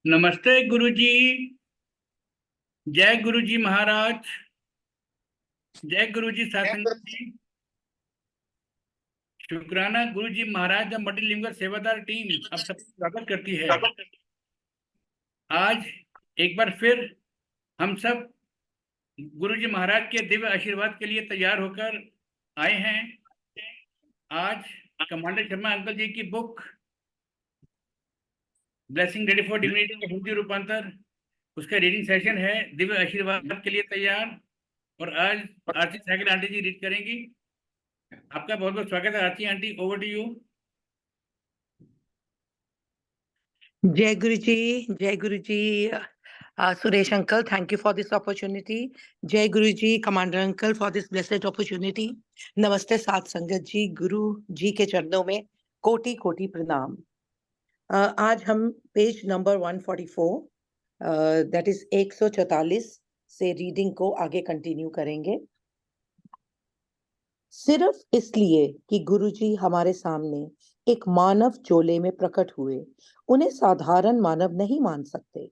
नमस्ते गुरुजी। जय गुरुजी महाराज। जय गुरुजी सासंग जी। शुक्राना गुरुजी महाराज द मल्टीलिंगुअल सेवादार टीम अब सबका स्वागत करती है। आज एक बार फिर हम सब गुरुजी महाराज के दिव्य आशीर्वाद के लिए तैयार होकर आए हैं। आज कमांडर शर्मा अंकल जी की book blessing ready for divinity का हिंदी रूपांतर, उसका रीडिंग सेशन है। दिव्य आशीर्वाद के लिए तैयार। और आज आरती साइकिल आंटी जी रीड करेंगी। आपका बहुत बहुत स्वागत है आरती आंटी, ओवर टू यू। जय गुरु जी, जय गुरु जी। Suresh uncle, thank you for this opportunity. Jai Guru ji, Commander uncle for this blessed opportunity. Namaste साध संगत जी, गुरु जी के चरणों में कोटि कोटि प्रणाम। आज हम पेज नंबर 144 दैट इज 144 से रीडिंग को आगे कंटिन्यू करेंगे। सिर्फ इसलिए कि गुरुजी हमारे सामने एक मानव चोले में प्रकट हुए, उन्हें साधारण मानव नहीं मान सकते।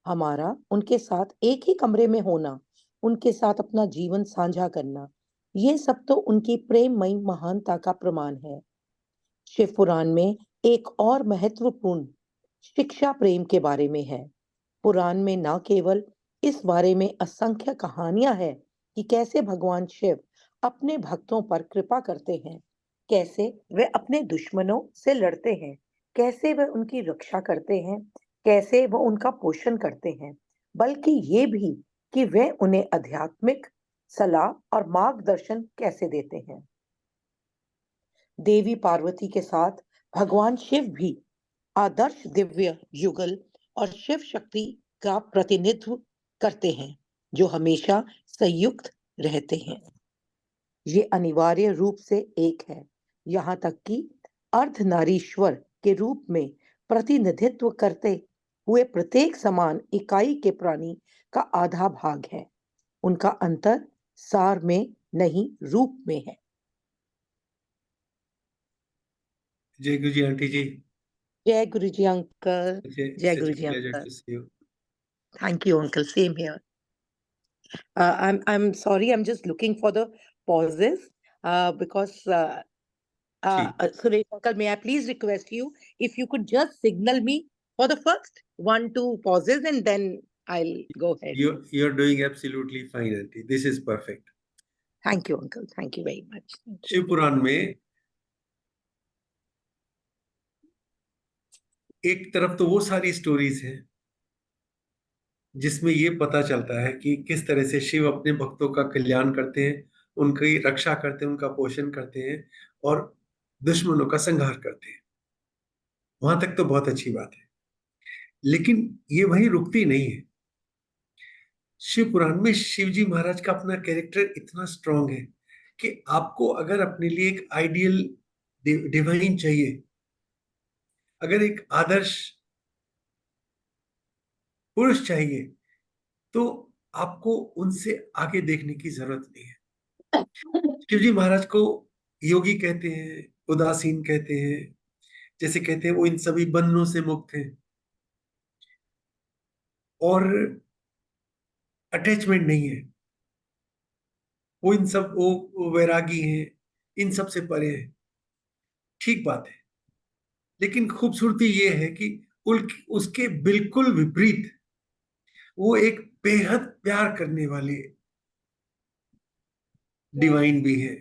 हमारा उनके साथ एक ही कमरे में होना, उनके साथ अपना जीवन साझा करना, ये सब तो उनकी प्रेममयी महानता का प्रमाण है। शिव पुराण में एक और महत्वपूर्ण शिक्षा प्रेम के बारे में है। पुराण में न केवल इस बारे में असंख्य कहानियां हैं कि कैसे भगवान शिव अपने भक्तों पर कृपा करते हैं, कैसे वे अपने दुश्मनों से लड़ते हैं, कैसे वे उनकी रक्षा करते हैं, कैसे वो उनका पोषण करते हैं, बल्कि ये भी कि वे उन्हें आध्यात्मिक सलाह और मार्गदर्शन कैसे देते हैं। देवी पार्वती के साथ भगवान शिव भी आदर्श दिव्य युगल और शिव शक्ति का प्रतिनिधित्व करते हैं, जो हमेशा संयुक्त रहते हैं। ये अनिवार्य रूप से एक है, यहाँ तक कि अर्धनारीश्वर के रूप में प्रतिनिधित्व करते हुए प्रत्येक समान इकाई के प्राणी का आधा भाग है। उनका अंतर सार में नहीं, रूप में है। जय गुरु जी आंटी जी। जय गुरु जी अंकल। जय गुरु जी uncle. Thank you, uncle. Same here. I'm sorry. I'm just looking for the pauses because Suresh uncle, may I please request you if you could just signal me for the first 1-2 pauses and then I'll go ahead. You're doing absolutely fine, auntie. This is perfect. Thank you, uncle. Thank you very much. Shiva Purana में एक तरफ तो वो सारी stories हैं जिसमें ये पता चलता है कि किस तरह से शिव अपने भक्तों का कल्याण करते हैं, उनकी रक्षा करते हैं, उनका पोषण करते हैं और दुश्मनों का संहार करते हैं। वहां तक तो बहुत अच्छी बात है, लेकिन ये वहीं रुकती नहीं है। शिव पुराण में शिव जी महाराज का अपना कैरेक्टर इतना स्ट्रांग है कि आपको अगर अपने लिए एक आइडियल डिवाइन चाहिए, अगर एक आदर्श पुरुष चाहिए, तो आपको उनसे आगे देखने की जरूरत नहीं है। शिव जी महाराज को योगी कहते हैं, उदासीन कहते हैं, जैसे कहते हैं वो इन सभी बंधनों से मुक्त हैं और अटैचमेंट नहीं है। वो इन सब वो वैरागी हैं, इन सब से परे हैं। ठीक बात है, लेकिन खूबसूरती ये है कि उसके बिल्कुल विपरीत वो एक बेहद प्यार करने वाले डिवाइन भी है,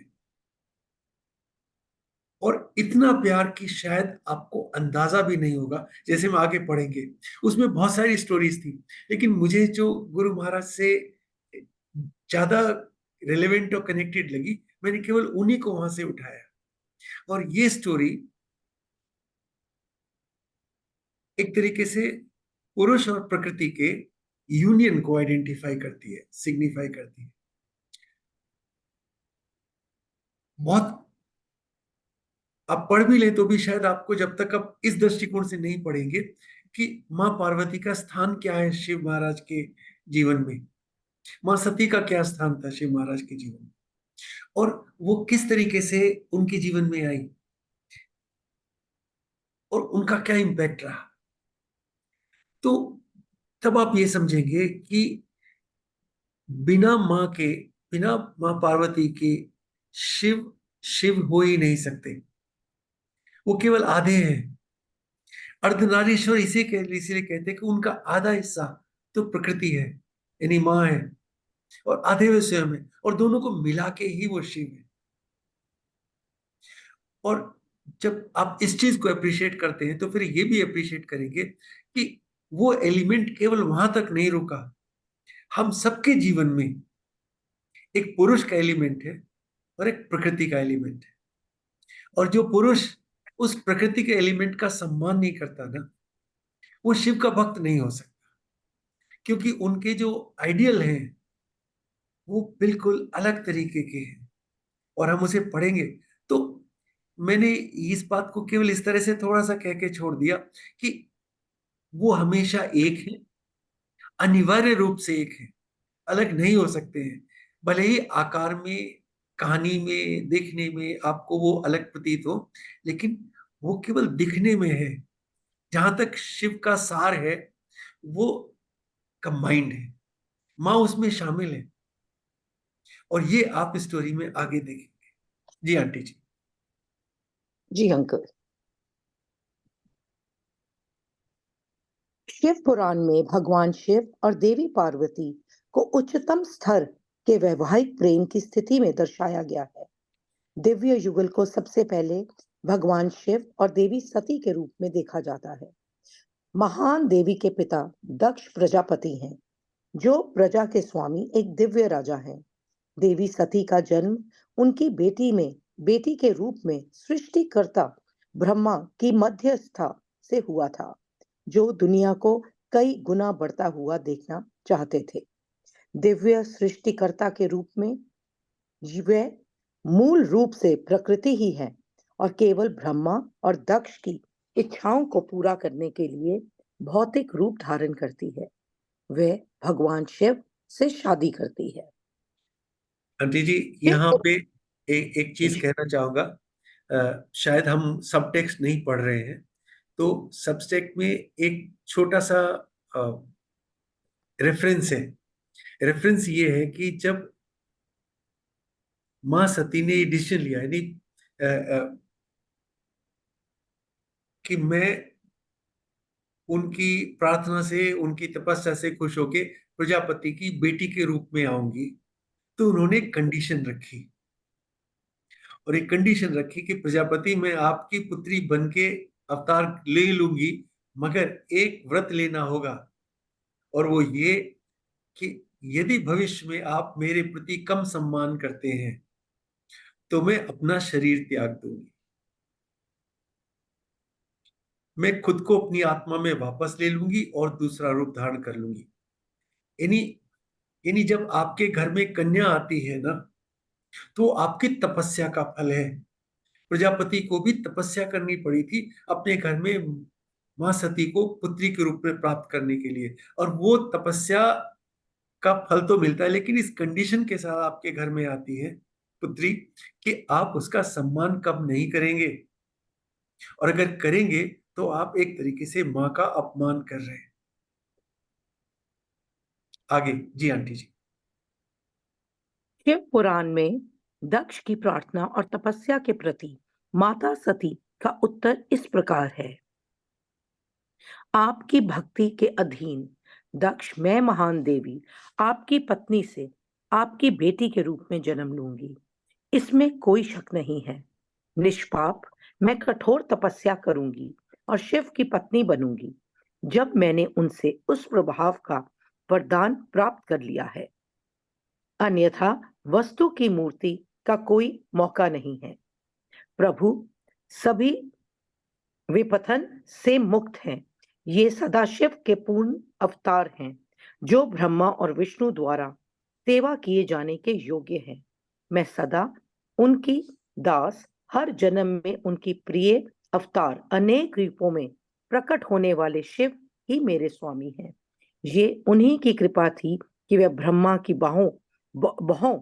और इतना प्यार कि शायद आपको अंदाजा भी नहीं होगा। जैसे हम आगे पढ़ेंगे उसमें बहुत सारी स्टोरीज थी, लेकिन मुझे जो गुरु महाराज से ज्यादा रिलेवेंट और कनेक्टेड लगी, मैंने केवल उन्हीं को वहां से उठाया। और ये स्टोरी एक तरीके से पुरुष और प्रकृति के यूनियन को आइडेंटिफाई करती है, सिग्निफाई करती है। बहुत आप पढ़ भी ले तो भी शायद आपको, जब तक आप इस दृष्टिकोण से नहीं पढ़ेंगे कि मां पार्वती का स्थान क्या है शिव महाराज के जीवन में, मां सती का क्या स्थान था शिव महाराज के जीवन में, और वो किस तरीके से उनके जीवन में आई और उनका क्या इंपैक्ट रहा। तो तब आप ये समझेंगे कि बिना बिना माँ पार्वती के शिव शिव हो ही नहीं सकते। वो केवल आधे हैं। अर्धनारीश्वर इसीलिए कहते हैं कि उनका आधा हिस्सा तो प्रकृति है, यानी माँ है, और आधे वे स्वयं है, और दोनों को मिला के ही वो शिव है। और जब आप इस चीज को अप्रिशिएट करते हैं तो फिर ये भी अप्रिशिएट करेंगे कि वो एलिमेंट केवल वहां तक नहीं रुका। हम सबके जीवन में एक पुरुष का एलिमेंट है और एक प्रकृति का एलिमेंट है, और जो पुरुष उस प्रकृति के एलिमेंट का सम्मान नहीं करता ना, वो शिव का भक्त नहीं हो सकता, क्योंकि उनके जो आइडियल हैं वो बिल्कुल अलग तरीके के हैं। और हम उसे पढ़ेंगे तो मैंने इस बात को केवल इस तरह से थोड़ा सा कह के छोड़ दिया कि वो हमेशा एक है, अनिवार्य रूप से एक है, अलग नहीं हो सकते हैं। भले ही आकार में, कहानी में, देखने में आपको वो अलग प्रतीत हो, लेकिन वो केवल दिखने में है। जहां तक शिव का सार है वो कंबाइंड है, माँ उसमें शामिल है, और ये आप स्टोरी में आगे देखेंगे। जी आंटी जी। जी अंकल। शिव पुराण में भगवान शिव और देवी पार्वती को उच्चतम स्तर के वैवाहिक प्रेम की स्थिति में दर्शाया गया है। दिव्य युगल को सबसे पहले भगवान शिव और देवी सती के रूप में देखा जाता है। महान देवी के पिता दक्ष प्रजापति हैं, जो प्रजा के स्वामी एक दिव्य राजा हैं। देवी सती का जन्म उनकी बेटी के रूप में सृष्टिकर्ता ब्रह्मा की मध्यस्थता से हुआ था, जो दुनिया को कई गुना बढ़ता हुआ देखना चाहते थे। दिव्य सृष्टिकर्ता के रूप में वे मूल रूप से प्रकृति ही है, और केवल ब्रह्मा और दक्ष की इच्छाओं को पूरा करने के लिए भौतिक रूप धारण करती है। वे भगवान शिव से शादी करती है। आंटी जी, यहाँ पे एक चीज कहना चाहूंगा। शायद हम सब टेक्स्ट नहीं पढ़ रहे हैं, तो सबटेक्स्ट में एक छोटा सा रेफरेंस है। रेफरेंस ये है कि जब माँ सती ने डिसीजन लिया, यानी कि मैं उनकी प्रार्थना से, उनकी तपस्या से खुश होके प्रजापति की बेटी के रूप में आऊंगी, तो उन्होंने एक कंडीशन रखी। और एक कंडीशन रखी कि प्रजापति, मैं आपकी पुत्री बन के अवतार ले लूंगी, मगर एक व्रत लेना होगा, और वो ये कि यदि भविष्य में आप मेरे प्रति कम सम्मान करते हैं तो मैं अपना शरीर त्याग दूंगी, मैं खुद को अपनी आत्मा में वापस ले लूंगी और दूसरा रूप धारण कर लूंगी। यानी यानी जब आपके घर में कन्या आती है ना, तो आपकी तपस्या का फल है। प्रजापति को भी तपस्या करनी पड़ी थी अपने घर में मां सती को पुत्री के रूप में प्राप्त करने के लिए, और वो तपस्या का फल तो मिलता है, लेकिन इस कंडीशन के साथ आपके घर में आती है पुत्री कि आप उसका सम्मान कब नहीं करेंगे, और अगर करेंगे तो आप एक तरीके से माँ का अपमान कर रहे हैं। आगे जी आंटी जी। शिव पुराण में दक्ष की प्रार्थना और तपस्या के प्रति माता सती का उत्तर इस प्रकार है। आपकी भक्ति के अधीन दक्ष, मैं महान देवी आपकी पत्नी से आपकी बेटी के रूप में जन्म लूंगी, इसमें कोई शक नहीं है। निष्पाप मैं कठोर तपस्या करूंगी और शिव की पत्नी बनूंगी, जब मैंने उनसे उस प्रभाव का वरदान प्राप्त कर लिया है। अन्यथा वस्तु की मूर्ति का कोई मौका नहीं है। प्रभु सभी विपथन से मुक्त हैं। ये सदाशिव के पूर्ण अवतार हैं, जो ब्रह्मा और विष्णु द्वारा सेवा किए जाने के योग्य हैं। मैं सदा उनकी दास, हर जन्म में उनकी प्रिय अवतार, अनेक रूपों में प्रकट होने वाले शिव ही मेरे स्वामी हैं। ये उन्हीं की कृपा थी कि वे ब्रह्मा की बाहों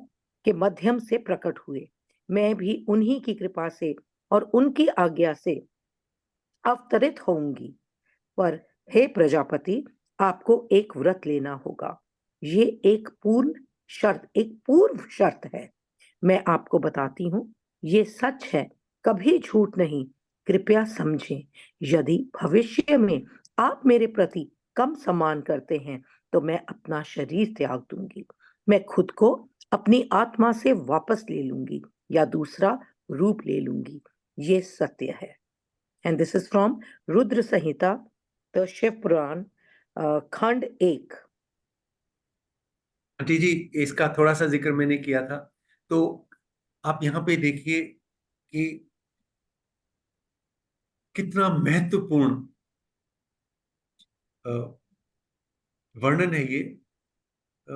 के माध्यम से प्रकट हुए। मैं भी उन्हीं की कृपा से और उनकी आज्ञा से अवतरित होंगी, पर हे प्रजापति, आपको एक व्रत लेना होगा। ये एक पूर्व शर्त है। मैं आपको बताती हूँ, ये सच है, कभी झूठ नहीं। कृपया समझें, यदि भविष्य में आप मेरे प्रति कम सम्मान करते हैं तो मैं अपना शरीर त्याग दूंगी। मैं खुद को अपनी आत्मा से वापस ले लूंगी या दूसरा रूप ले लूंगी। ये सत्य है। And this is from Rudra Samhita, the Shiva Purana, khand 1। Aunty जी, इसका थोड़ा सा जिक्र मैंने किया था, तो आप यहाँ पे देखिए कि कितना महत्वपूर्ण अ, वर्णन है ये। अ,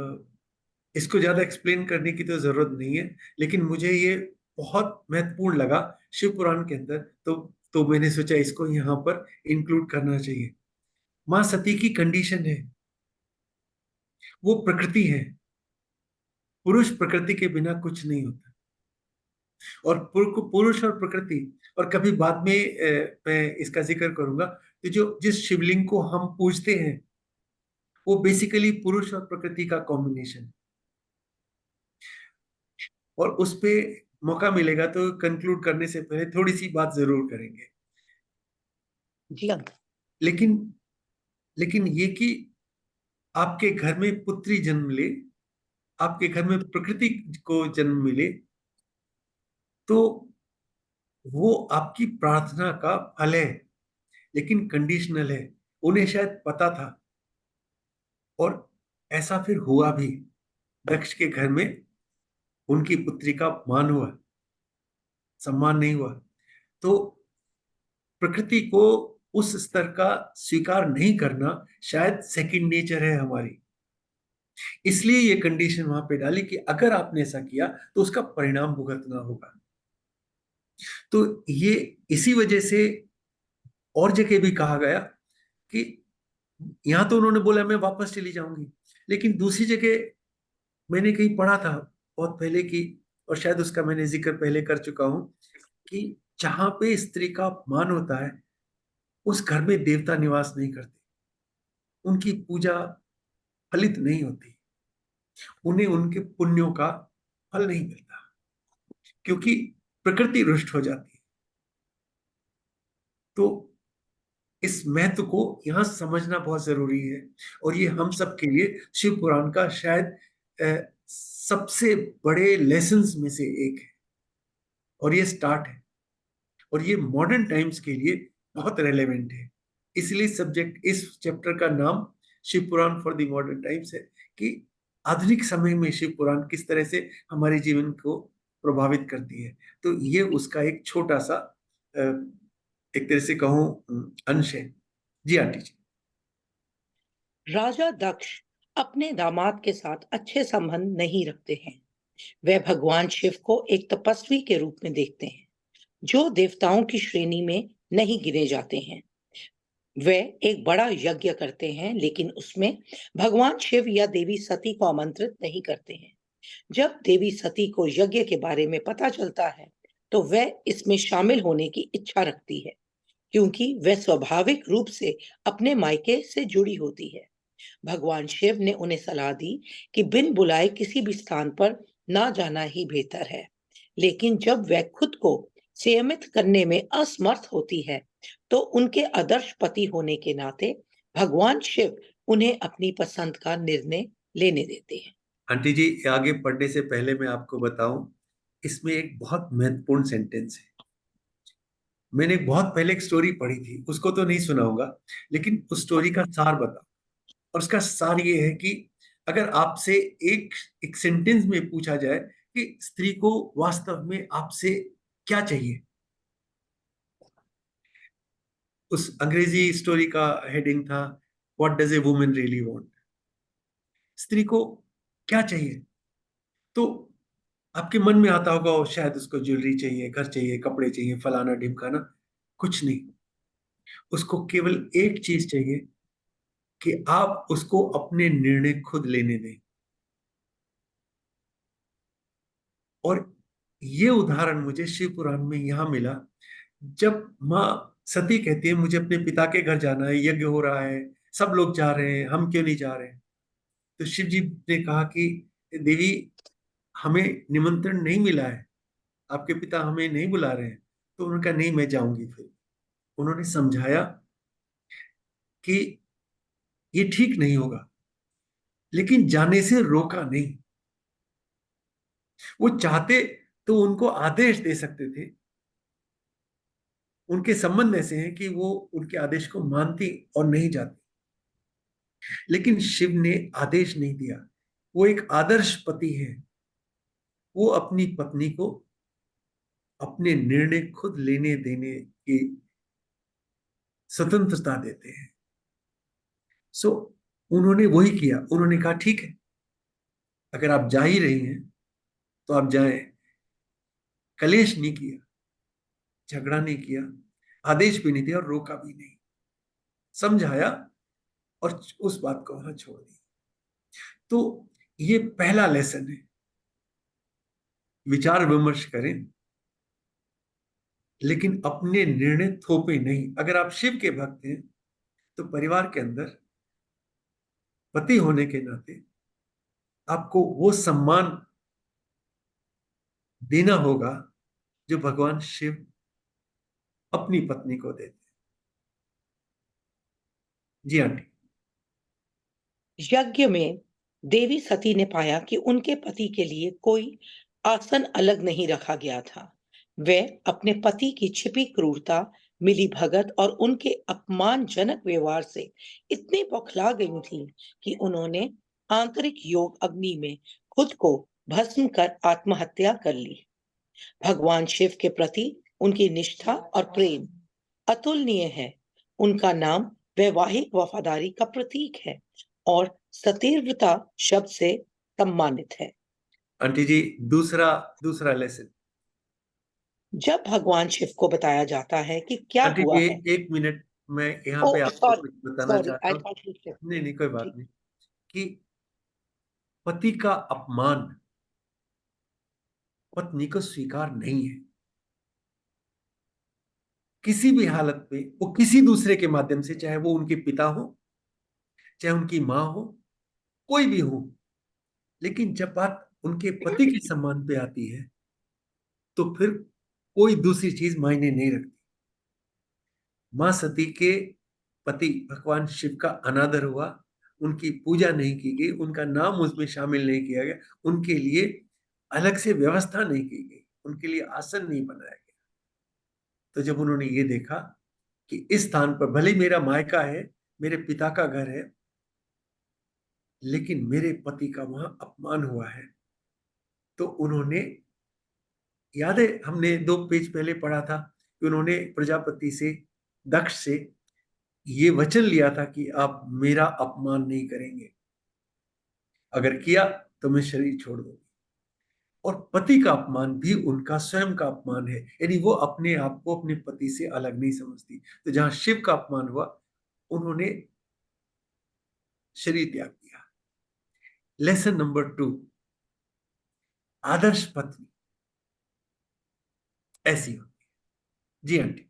इसको ज्यादा एक्सप्लेन करने की तो जरूरत नहीं है, लेकिन मुझे ये बहुत महत्वपूर्ण लगा शिव पुराण के अंदर, तो मैंने सोचा इसको यहाँ पर इंक्लूड करना चाहिए। माँ सती की कंडीशन है, वो प्रकृति है। पुरुष प्रकृति के बिना कुछ नहीं होता। और पुरुष और प्रकृति, और कभी बाद में मैं इसका जिक्र करूंगा, तो जो जिस शिवलिंग को हम पूजते हैं वो बेसिकली पुरुष और प्रकृति का कॉम्बिनेशन। और उस पे मौका मिलेगा तो कंक्लूड करने से पहले थोड़ी सी बात जरूर करेंगे। जी अंकल। लेकिन लेकिन ये कि आपके घर में पुत्री जन्म ले, आपके घर में प्रकृति को जन्म मिले, तो वो आपकी प्रार्थना का फल है, लेकिन कंडीशनल है। उन्हें शायद पता था, और ऐसा फिर हुआ भी। दक्ष के घर में उनकी पुत्री का मान हुआ, सम्मान नहीं हुआ। तो प्रकृति को उस स्तर का स्वीकार नहीं करना शायद सेकंड नेचर है हमारी। इसलिए ये कंडीशन वहां पे डाली कि अगर आपने ऐसा किया तो उसका परिणाम भुगतना होगा। तो ये इसी वजह से और जगह भी कहा गया कि यहां तो उन्होंने बोला मैं वापस चली जाऊंगी, लेकिन दूसरी जगह मैंने कहीं पढ़ा था बहुत पहले की, और शायद उसका मैंने जिक्र पहले कर चुका हूं, कि जहां पे स्त्री का अपमान होता है उस घर में देवता निवास नहीं करते, उनकी पूजा फलित नहीं होती, उन्हें उनके पुण्यों का फल नहीं मिलता, क्योंकि प्रकृति रुष्ट हो जाती है। तो इस महत्व को यहां समझना बहुत जरूरी है, और ये हम सब के लिए शिव पुराण का शायद सबसे बड़े लेसन्स में से एक है, और ये स्टार्ट है, और ये मॉडर्न टाइम्स के लिए बहुत रेलेवेंट है। इसलिए सब्जेक्ट, इस चैप्टर का नाम शिव पुराण फॉर द मॉडर्न टाइम्स है, कि आधुनिक समय में शिव पुराण किस तरह से हमारे जीवन को प्रभावित करती है। तो ये उसका एक छोटा सा एक तरह से कहूं अंश है। जी आंटी जी। राजा दक्ष अपने दामाद के साथ अच्छे संबंध नहीं रखते हैं। वे भगवान शिव को एक तपस्वी के रूप में देखते हैं, जो देवताओं की श्रेणी में नहीं गिने जाते हैं। वे एक बड़ा यज्ञ करते हैं, लेकिन उसमें भगवान शिव या देवी सती को आमंत्रित नहीं करते हैं। जब देवी सती को यज्ञ के बारे में पता चलता है, तो वह इसमें शामिल होने की इच्छा रखती है, क्योंकि वह स्वाभाविक रूप से अपने मायके से जुड़ी होती है। भगवान शिव ने उन्हें सलाह दी कि बिन बुलाए किसी भी स्थान पर ना जाना ही बेहतर है। लेकिन जब वह खुद को संयमित करने में असमर्थ होती है, तो उनके आदर्श पति होने के नाते भगवान शिव उन्हें अपनी पसंद का निर्णय लेने देते हैं। आंटी जी, आगे पढ़ने से पहले मैं आपको बताऊं, इसमें एक बहुत महत्वपूर्ण सेंटेंस है। मैंने बहुत पहले एक स्टोरी पढ़ी थी, उसको तो नहीं सुनाऊंगा, लेकिन उस स्टोरी का सार बता। और उसका सार ये है कि अगर आपसे एक एक सेंटेंस में पूछा जाए कि स्त्री को वास्तव में आपसे क्या चाहिए, उस अंग्रेजी स्टोरी का हेडिंग था what does a woman really want. स्त्री को क्या चाहिए? तो आपके मन में आता होगा वो शायद उसको ज्वेलरी चाहिए, घर चाहिए, कपड़े चाहिए, फलाना ढिमकाना। कुछ नहीं, उसको केवल एक चीज चाहिए, कि आप उसको अपने निर्णय खुद लेने दें। और ये उदाहरण मुझे शिव पुराण में यहां मिला, जब माँ सती कहती है मुझे अपने पिता के घर जाना है, यज्ञ हो रहा है, सब लोग जा रहे हैं, हम क्यों नहीं जा रहे? तो शिव जी ने कहा कि देवी, हमें निमंत्रण नहीं मिला है, आपके पिता हमें नहीं बुला रहे हैं। तो उन्होंने कहा नहीं, मैं जाऊंगी। फिर उन्होंने समझाया कि ये ठीक नहीं होगा, लेकिन जाने से रोका नहीं। वो चाहते तो उनको आदेश दे सकते थे, उनके संबंध ऐसे हैं कि वो उनके आदेश को मानती और नहीं जाती, लेकिन शिव ने आदेश नहीं दिया। वो एक आदर्श पति है, वो अपनी पत्नी को अपने निर्णय खुद लेने देने की स्वतंत्रता देते हैं। सो उन्होंने वही किया। उन्होंने कहा ठीक है, अगर आप जा ही रही हैं तो आप जाएं। कलेश नहीं किया, झगड़ा नहीं किया, आदेश भी नहीं दिया और रोका भी नहीं, समझाया और उस बात को वहां छोड़ दी। तो ये पहला लेसन है, विचार विमर्श करें लेकिन अपने निर्णय थोपे नहीं। अगर आप शिव के भक्त हैं तो परिवार के अंदर पति होने के नाते आपको वो सम्मान देना होगा जो भगवान शिव अपनी पत्नी को देते। जी आंटी। यज्ञ में देवी सती ने पाया कि उनके पति के लिए कोई आसन अलग नहीं रखा गया था। वे अपने पति की छिपी क्रूरता, मिलीभगत और उनके अपमानजनक व्यवहार से इतनी बौखला गई थी कि उन्होंने आंतरिक योग अग्नि में खुद को भस्म कर आत्महत्या कर ली। भगवान शिव के प्रति उनकी निष्ठा और प्रेम अतुलनीय है। उनका नाम वैवाहिक वफादारी का प्रतीक है और सतीव्रता शब्द से सम्मानित है। आंटी जी, दूसरा दूसरा लेसन। जब भगवान शिव को बताया जाता है कि क्या आंटी हुआ जी, है, एक मिनट, मैं यहाँ ओ पे आपको सॉरी कुछ बताना सॉरी चाहता आई हूँ। थॉट यू सेड, नहीं नहीं, कोई बात ठीक, नहीं। कि पति का अपमान पत्नी को स्वीकार नहीं है। किसी भी हालत में वो किसी दूसरे के माध्यम से, चाहे वो उनके पिता हो, चाहे उनकी माँ हो, कोई भी हो, लेकिन जब बात उनके पति के सम्मान पे आती है तो फिर कोई दूसरी चीज मायने नहीं रखती। मां सती के पति भगवान शिव का अनादर हुआ, उनकी पूजा नहीं की गई, उनका नाम उसमें शामिल नहीं किया गया, उनके लिए अलग से व्यवस्था नहीं की गई, उनके लिए आसन नहीं बनाया गया। तो जब उन्होंने ये देखा कि इस स्थान पर भले ही मेरा मायका है, मेरे पिता का घर है, लेकिन मेरे पति का वहां अपमान हुआ है, तो उन्होंने, याद है हमने 2 पेज पहले पढ़ा था कि उन्होंने प्रजापति से, दक्ष से ये वचन लिया था कि आप मेरा अपमान नहीं करेंगे, अगर किया तो मैं शरीर छोड़ दूंगी। और पति का अपमान भी उनका स्वयं का अपमान है, यानी वो अपने आप को अपने पति से अलग नहीं समझती। तो जहां शिव का अपमान हुआ, उन्होंने शरीर त्याग दिया। लेसन नंबर 2, आदर्श पत्नी ऐसी होती है। जी आंटी।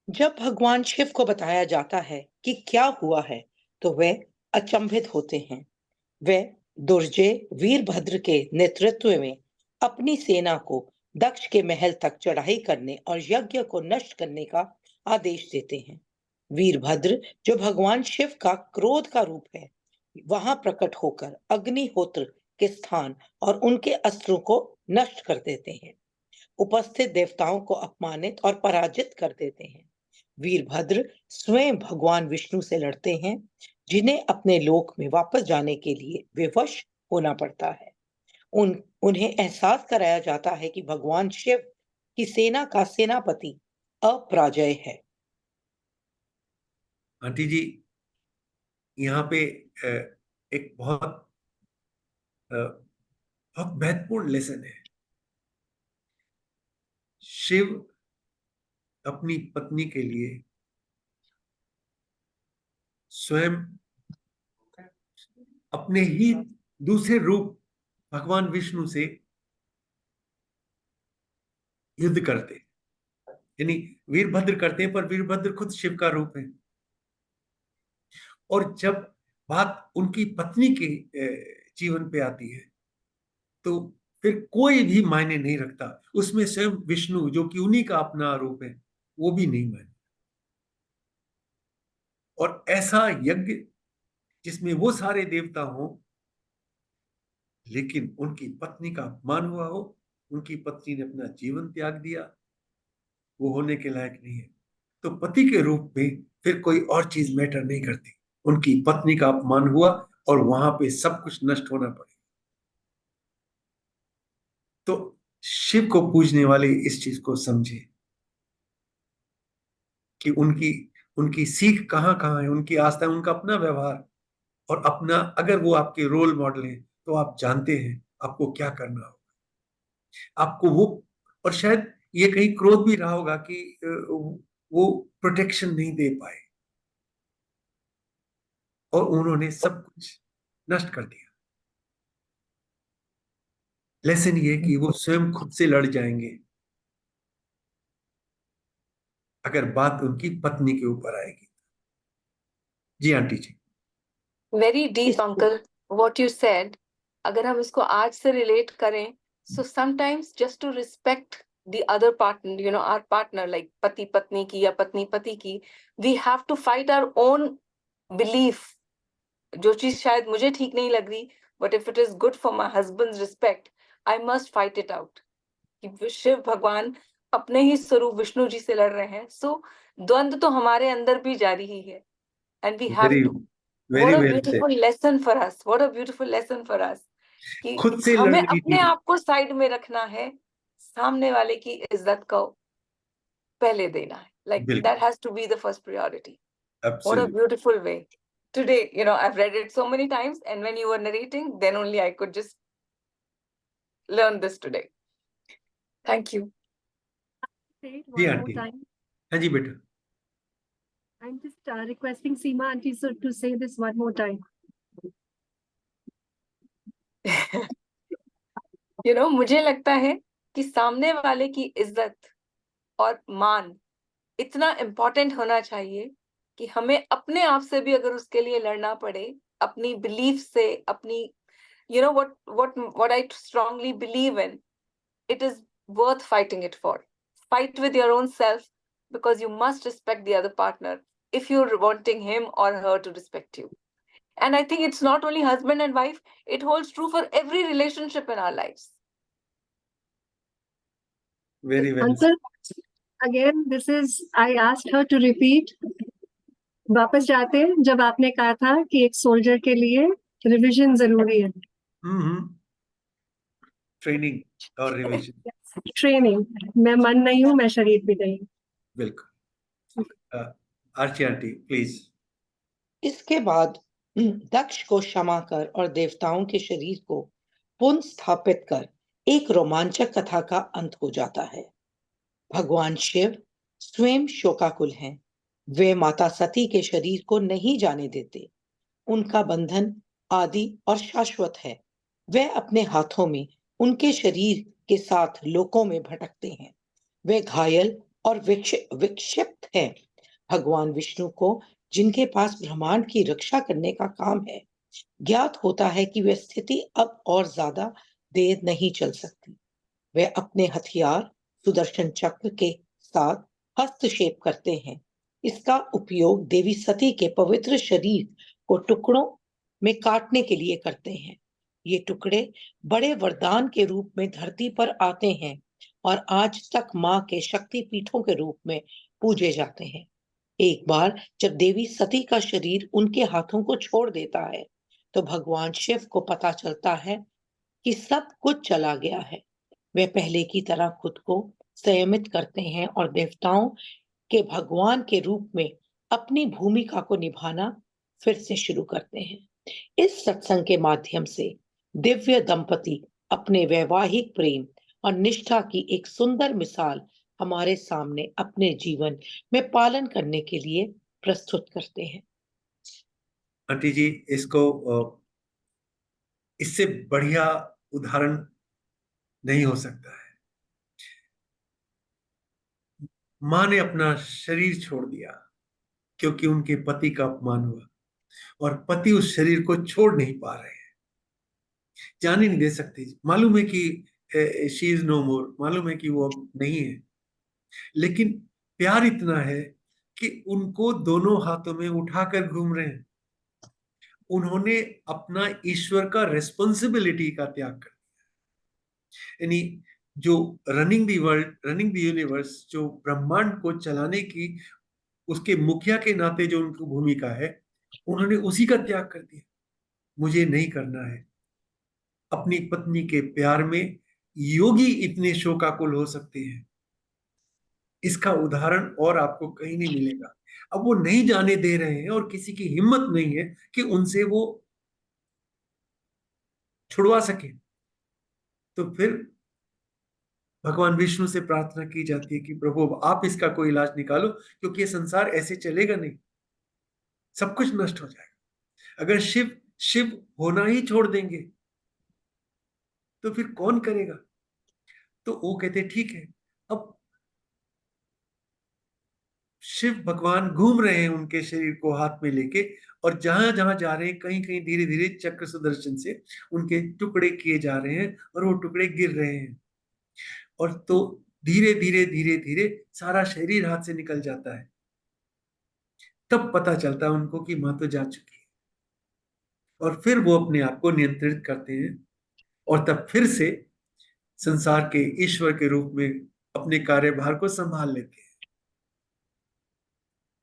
जब भगवान शिव को बताया जाता है कि क्या हुआ है तो वे अचंभित होते हैं। वे दुर्जय वीरभद्र के नेतृत्व में अपनी सेना को दक्ष के महल तक चढ़ाई करने और यज्ञ को नष्ट करने का आदेश देते हैं। वीरभद्र, जो भगवान शिव का क्रोध का रूप है, वहां प्रकट होकर अग्निहोत्र के स्थान और उनके अस्त्रों को नष्ट कर देते हैं, उपस्थित देवताओं को अपमानित और पराजित कर देते हैं। वीरभद्र स्वयं भगवान विष्णु से लड़ते हैं, जिन्हें अपने लोक में वापस जाने के लिए विवश होना पड़ता है। उन्हें एहसास कराया जाता है कि भगवान शिव की सेना का सेनापति अपराजय है। आंटी जी, यहाँ पे एक बहुत बहुत महत्वपूर्ण लेसन है। शिव अपनी पत्नी के लिए स्वयं अपने ही दूसरे रूप भगवान विष्णु से युद्ध करते, यानी वीरभद्र करते हैं, पर वीरभद्र खुद शिव का रूप है। और जब बात उनकी पत्नी के जीवन पे आती है तो फिर कोई भी मायने नहीं रखता, उसमें स्वयं विष्णु जो कि उन्हीं का अपना रूप है वो भी नहीं माने। और ऐसा यज्ञ जिसमें वो सारे देवता हों, लेकिन उनकी पत्नी का अपमान हुआ हो, उनकी पत्नी ने अपना जीवन त्याग दिया, वो होने के लायक नहीं है। तो पति के रूप में फिर कोई और चीज मैटर नहीं करती। उनकी पत्नी का अपमान हुआ और वहां पे सब कुछ नष्ट होना पड़े। तो शिव को पूजने वाले इस चीज को समझे कि उनकी उनकी सीख कहाँ कहाँ है, उनकी आस्था है, उनका अपना व्यवहार और अपना, अगर वो आपके रोल मॉडल हैं तो आप जानते हैं आपको क्या करना होगा। आपको वो, और शायद ये कहीं क्रोध भी रहा होगा कि वो प्रोटेक्शन नहीं दे पाए और उन्होंने सब कुछ नष्ट कर दिया। लेसन ये कि वो स्वयं खुद से लड़ जाएंगे अगर बात उनकी पत्नी के ऊपर आएगी। जी aunty ji. Very deep uncle what you said. अगर हम इसको आज से रिलेट करें, so sometimes just to respect the other partner, you know, our partner, like पति पत्नी की या पत्नी पति की, we have to fight our own belief. जो चीज शायद मुझे ठीक नहीं लग रही, but if it is good for my husband's respect, I must fight it out. कि शिव भगवान अपने ही स्वरूप विष्णु जी से लड़ रहे हैं, so द्वंद्व तो हमारे अंदर भी जारी ही है, and we have very to. Very What a well से beautiful lesson for us. What a beautiful lesson for us. कि खुद से हमें लड़ने अपने की। आप को साइड में रखना है, सामने वाले की इज्जत को पहले देना है. Like that बिल्कुल, has to be the first priority. What a absolutely. beautiful way. Today, you know, I've read it so many times, and when you were narrating, then only I could just learn this today. Thank you. Say it जी one more aunty. time. हाँ जी बेटा। I'm just requesting Seema auntie to say this one more time. You know, मुझे लगता है कि सामने वाले की इज्जत और मान इतना इम्पोर्टेंट होना चाहिए कि हमें अपने आप से भी अगर उसके लिए लड़ना पड़े, अपनी बिलीफ से, अपनी, you know, what I strongly believe in, it is worth fighting it for. Fight with your own self, because you must respect the other partner if you're wanting him or her to respect you. And I think it's not only husband and wife, it holds true for every relationship in our lives. Very well. Uncle, again, this is, I asked her to repeat. वापस जाते हैं, जब आपने कहा था कि एक soldier के लिए रिवीजन जरूरी है। ट्रेनिंग और रिवीजन। ट्रेनिंग, मैं मन नहीं हूँ, मैं शरीर भी नहीं हूँ। बिल्कुल। Archi aunty please. इसके बाद दक्ष को क्षमा कर और देवताओं के शरीर को पुनः स्थापित कर एक रोमांचक कथा का अंत हो जाता है। भगवान शिव स्वयं शोकाकुल हैं। वे माता सती के शरीर को नहीं जाने देते। उनका बंधन आदि और शाश्वत है। वे अपने हाथों में उनके शरीर के साथ लोकों में भटकते हैं। वे घायल और विक्षिप्त हैं। भगवान विष्णु को, जिनके पास ब्रह्मांड की रक्षा करने का काम है, ज्ञात होता है कि वह स्थिति अब और ज्यादा देर नहीं चल सकती। वे अपने हथियार सुदर्शन चक्र के साथ हस्तक्षेप करते हैं। इसका उपयोग देवी सती के पवित्र शरीर को टुकड़ों में काटने के लिए करते हैं। ये टुकड़े बड़े वरदान के रूप में धरती पर आते हैं और आज तक मां के शक्ति पीठों के रूप में पूजे जाते हैं। एक बार जब देवी सती का शरीर उनके हाथों को छोड़ देता है तो भगवान शिव को पता चलता है कि सब कुछ चला गया है। वे पहले की तरह खुद को संयमित करते हैं और देवताओं के भगवान के रूप में अपनी भूमिका को निभाना फिर से शुरू करते हैं। इस सत्संग के माध्यम से दिव्य दंपति अपने वैवाहिक प्रेम और निष्ठा की एक सुंदर मिसाल हमारे सामने अपने जीवन में पालन करने के लिए प्रस्तुत करते हैं। आंटी जी, इसको इससे बढ़िया उदाहरण नहीं हो सकता है। माँ ने अपना शरीर छोड़ दिया क्योंकि उनके पति का अपमान हुआ, और पति उस शरीर को छोड़ नहीं पा रहे हैं, जाने नहीं दे सकते। मालूम है कि शी इज नो मोर, मालूम है कि वो अब नहीं है, लेकिन प्यार इतना है कि उनको दोनों हाथों में उठाकर घूम रहे हैं। उन्होंने अपना ईश्वर का रेस्पॉन्सिबिलिटी का त्याग कर दिया। यानी जो running the world, running the universe, जो ब्रह्मांड को चलाने की उसके मुखिया के नाते जो उनकी भूमिका है, उन्होंने उसी का त्याग कर दिया। मुझे नहीं करना है। अपनी पत्नी के प्यार में योगी इतने शोकाकुल हो सकते हैं, इसका उदाहरण और आपको कहीं नहीं मिलेगा। अब वो नहीं जाने दे रहे हैं और किसी की हिम्मत नहीं है कि उनसे वो छुड़वा सके। तो फिर भगवान विष्णु से प्रार्थना की जाती है कि प्रभु अब आप इसका कोई इलाज निकालो, क्योंकि ये संसार ऐसे चलेगा नहीं, सब कुछ नष्ट हो जाएगा। अगर शिव शिव होना ही छोड़ देंगे तो फिर कौन करेगा? तो वो कहते ठीक है। अब शिव भगवान घूम रहे हैं उनके शरीर को हाथ में लेके, और जहां जहां जा रहे हैं कहीं कहीं धीरे धीरे चक्र सुदर्शन से उनके टुकड़े किए जा रहे हैं और वो टुकड़े गिर रहे हैं। और तो धीरे धीरे धीरे धीरे सारा शरीर हाथ से निकल जाता है। तब पता चलता है उनको कि मां तो जा चुकी है, और फिर वो अपने आप को नियंत्रित करते हैं और तब फिर से संसार के ईश्वर के रूप में अपने कार्यभार को संभाल लेते हैं।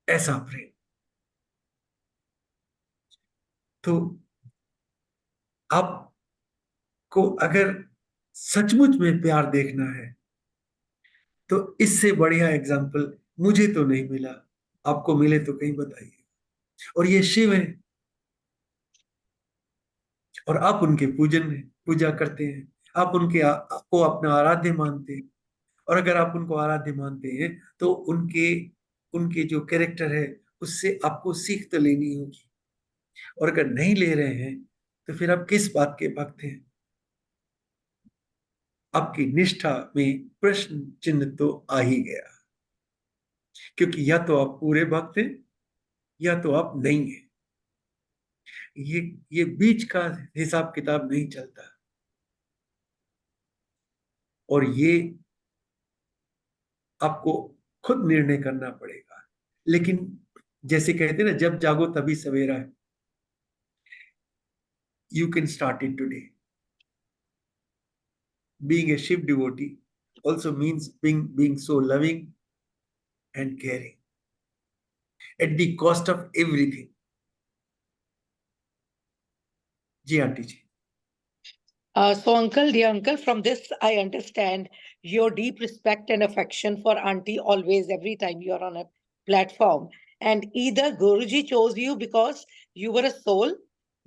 ऐसा प्रेम। तो आपको अगर सचमुच में प्यार देखना है तो इससे बढ़िया एग्जाम्पल मुझे तो नहीं मिला। आपको मिले तो कहीं बताइए। और ये शिव है, और आप उनके पूजा करते हैं। आप आपको अपना आराध्य मानते हैं। और अगर आप उनको आराध्य मानते हैं तो उनके उनके जो कैरेक्टर है उससे आपको सीख तो लेनी होगी। और अगर नहीं ले रहे हैं तो फिर आप किस बात के भक्त हैं? आपकी निष्ठा में प्रश्न चिन्ह तो आ ही गया, क्योंकि या तो आप पूरे भक्त हैं या तो आप नहीं हैं। ये बीच का हिसाब किताब नहीं चलता। और ये आपको खुद निर्णय करना पड़ेगा। लेकिन जैसे कहते हैं ना, जब जागो तभी सवेरा है। You can start it today. Being a Shiv devotee also means being so loving and caring at the cost of everything. जी आंटी जी। So, uncle, dear uncle, from this I understand your deep respect and affection for auntie always, every time you're on a platform. And either Guruji chose you because you were a soul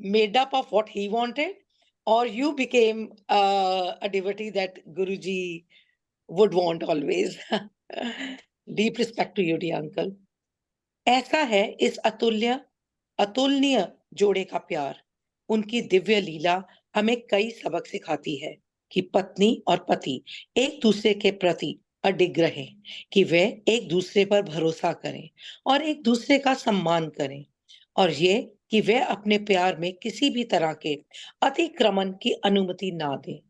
made up of what he wanted, or you became a devotee that Guruji would want always. Deep respect to you, dear uncle. ऐसा है इस अतुलनीय जोड़े का प्यार। उनकी दिव्य लीला हमें कई सबक सिखाती है कि पत्नी और पति एक दूसरे के प्रति अडिग रहें, कि वे एक दूसरे पर भरोसा करें और एक दूसरे का सम्मान करें, और ये कि वे अपने प्यार में किसी भी तरह के अतिक्रमण की अनुमति ना दें।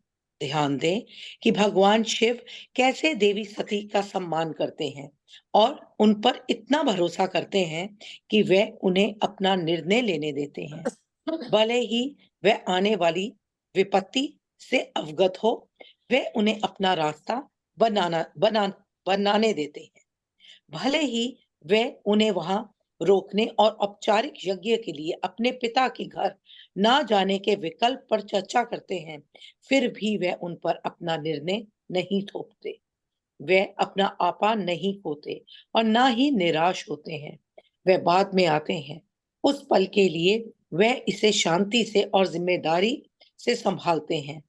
ध्यान दें कि भगवान शिव कैसे देवी सती का सम्मान करते हैं और उन पर इतना भरोसा करते हैं कि वे उन्हें अपना निर्णय लेने देते हैं, भले ही वे आने वाली विपत्ति से अवगत हो। वे उन्हें अपना रास्ता बनाने देते हैं, भले ही वे उन्हें वहां रोकने और औपचारिक यज्ञ के लिए अपने पिता के घर ना जाने के विकल्प पर चर्चा करते हैं। फिर भी वे उन पर अपना निर्णय नहीं थोपते। वे अपना आपा नहीं खोते और ना ही निराश होते हैं। वे बाद में आते हैं। उस पल के लिए वे इसे शांति से और जिम्मेदारी से संभालते हैं।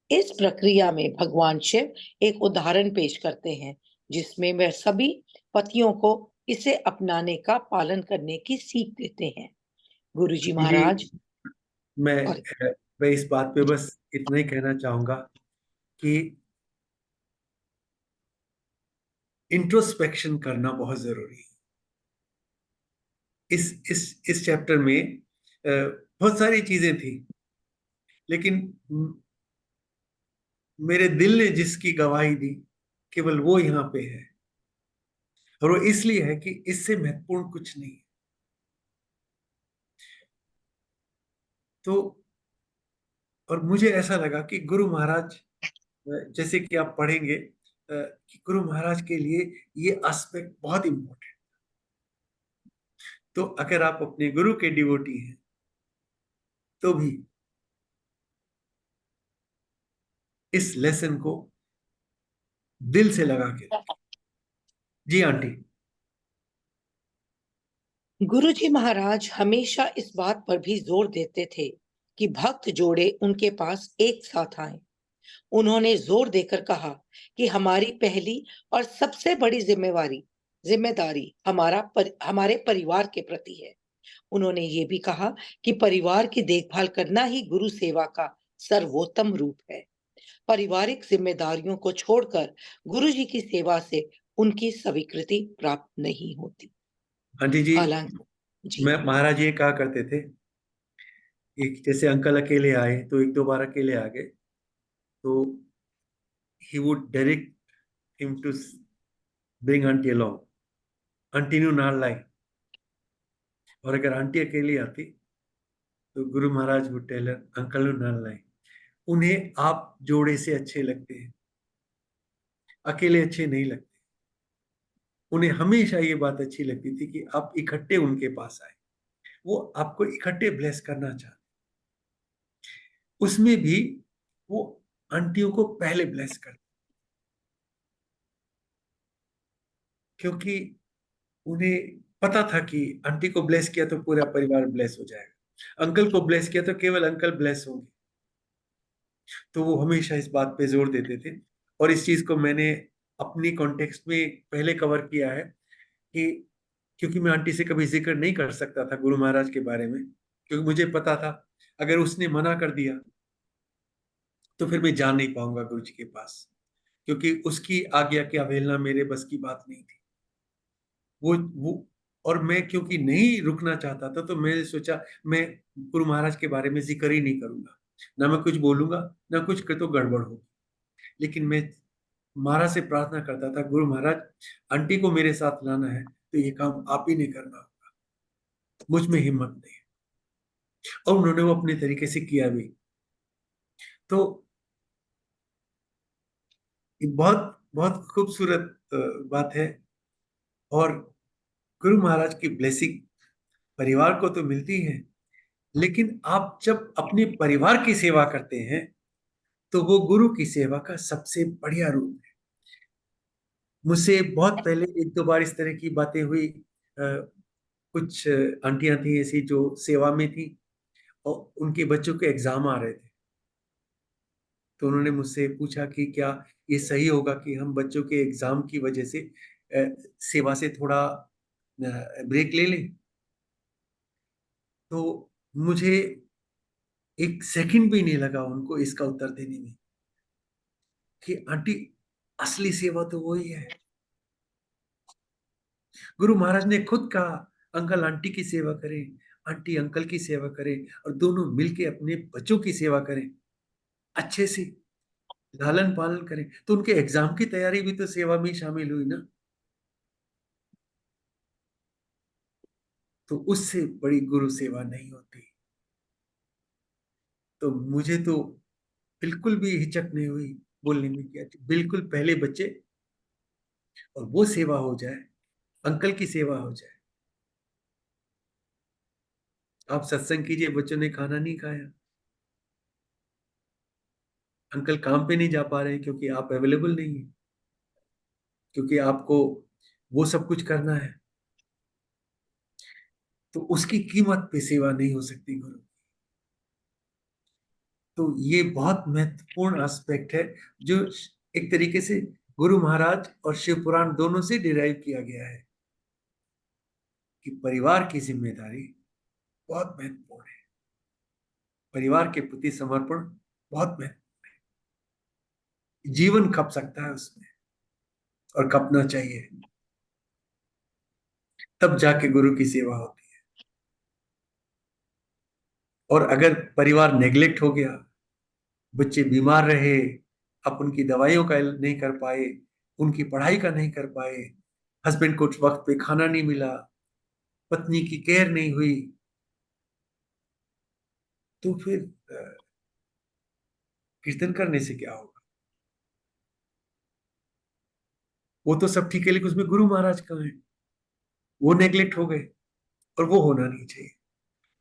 इस प्रक्रिया में भगवान शिव एक उदाहरण पेश करते हैं, जिसमें वे सभी पतियों को इसे अपनाने का पालन करने की सीख देते हैं। गुरुजी महाराज, मैं इस बात पे बस इतना ही कहना चाहूंगा कि इंट्रोस्पेक्शन करना बहुत जरूरी है। इस चैप्टर में बहुत सारी चीजें थी, लेकिन मेरे दिल ने जिसकी गवाही दी केवल वो यहाँ पे है, और वो इसलिए है कि इससे महत्वपूर्ण कुछ नहीं है। तो और मुझे ऐसा लगा कि गुरु महाराज, जैसे कि आप पढ़ेंगे कि गुरु महाराज के लिए ये एस्पेक्ट बहुत इंपॉर्टेंट। तो अगर आप अपने गुरु के डिवोटी हैं तो भी इस लेसन को दिल से लगा के रखें। जी आंटी। गुरुजी महाराज हमेशा इस बात पर भी जोर देते थे कि भक्त जोड़े उनके पास एक साथ आए। उन्होंने जोर देकर कहा कि हमारी पहली और सबसे बड़ी जिम्मेदारी हमारे परिवार के प्रति है। उन्होंने ये भी कहा कि परिवार की देखभाल करना ही गुरु सेवा का सर्वोत्तम रूप है। पारिवारिक जिम्मेदारियों को छोड़कर गुरुजी की सेवा से उनकी स्वीकृति प्राप्त नहीं होती। आंटी जी, हालांकि जी मैं महाराज ये कहा करते थे, एक जैसे अंकल अकेले आए तो एक दो बार अकेले आ गए, तो he would direct him to bring aunty along, aunty नु नाल लाई। और अगर आंटी अकेली आती तो Guru Maharaj would tell her, uncle नु नाल लाई। उन्हें आप जोड़े से अच्छे लगते हैं, अकेले अच्छे नहीं लगते। उन्हें हमेशा ये बात अच्छी लगती थी कि आप इकट्ठे उनके पास आए, वो आपको इकट्ठे ब्लेस करना चाहते। उसमें भी वो आंटियों को पहले ब्लेस करते, क्योंकि उन्हें पता था कि आंटी को ब्लेस किया तो पूरा परिवार ब्लेस हो जाएगा, अंकल को ब्लेस किया तो केवल अंकल ब्लेस होंगे। तो वो हमेशा इस बात पे जोर देते थे, और इस चीज को मैंने अपनी कॉन्टेक्स्ट में पहले कवर किया है कि क्योंकि मैं आंटी से कभी जिक्र नहीं कर सकता था गुरु महाराज के बारे में, क्योंकि मुझे पता था अगर उसने मना कर दिया तो फिर मैं जा नहीं पाऊंगा गुरु जी के पास, क्योंकि उसकी आज्ञा की अवहेलना मेरे बस की बात नहीं थी। वो और मैं क्योंकि नहीं रुकना चाहता था, तो मैंने सोचा मैं गुरु महाराज के बारे में जिक्र ही नहीं करूंगा, ना मैं कुछ बोलूंगा ना कुछ कर, तो गड़बड़ होगी। लेकिन मैं महाराज से प्रार्थना करता था, गुरु महाराज आंटी को मेरे साथ लाना है तो ये काम आप ही ने करना होगा, मुझ में हिम्मत नहीं। और उन्होंने वो अपने तरीके से किया भी। तो ये बहुत बहुत खूबसूरत बात है। और गुरु महाराज की ब्लेसिंग परिवार को तो मिलती है, लेकिन आप जब अपने परिवार की सेवा करते हैं तो वो गुरु की सेवा का सबसे बढ़िया रूप है। मुझसे बहुत पहले एक दो बार इस तरह की बातें हुई, कुछ आंटियां थी ऐसी जो सेवा में थी और उनके बच्चों के एग्जाम आ रहे थे, तो उन्होंने मुझसे पूछा कि क्या ये सही होगा कि हम बच्चों के एग्जाम की वजह से सेवा से थोड़ा ब्रेक ले लें। तो मुझे एक सेकंड भी नहीं लगा उनको इसका उत्तर देने में कि आंटी असली सेवा तो वही है। गुरु महाराज ने खुद कहा, अंकल आंटी की सेवा करें, आंटी अंकल की सेवा करें, और दोनों मिलके अपने बच्चों की सेवा करें, अच्छे से लालन पालन करें। तो उनके एग्जाम की तैयारी भी तो सेवा में शामिल हुई ना। तो उससे बड़ी गुरु सेवा नहीं होती। तो मुझे तो बिल्कुल भी हिचक नहीं हुई बोलने में कि बिल्कुल पहले बच्चे और वो सेवा हो जाए, अंकल की सेवा हो जाए। आप सत्संग कीजिए, बच्चों ने खाना नहीं खाया, अंकल काम पे नहीं जा पा रहे हैं क्योंकि आप अवेलेबल नहीं है, क्योंकि आपको वो सब कुछ करना है, तो उसकी कीमत पे सेवा नहीं हो सकती गुरु। तो ये बहुत महत्वपूर्ण एस्पेक्ट है जो एक तरीके से गुरु महाराज और शिव पुराण दोनों से डिराइव किया गया है कि परिवार की जिम्मेदारी बहुत महत्वपूर्ण है, परिवार के प्रति समर्पण बहुत महत्वपूर्ण है, जीवन खप सकता है उसमें। और कपना चाहिए, तब जाके गुरु की सेवा होती है। और अगर परिवार नेग्लेक्ट हो गया, बच्चे बीमार रहे, आप उनकी दवाइयों का नहीं कर पाए, उनकी पढ़ाई का नहीं कर पाए, हस्बैंड को वक्त पे खाना नहीं मिला, पत्नी की केयर नहीं हुई, तो फिर कीर्तन करने से क्या होगा? वो तो सब ठीक है, लेकिन उसमें गुरु महाराज कहाँ है? वो नेग्लेक्ट हो गए, और वो होना नहीं चाहिए।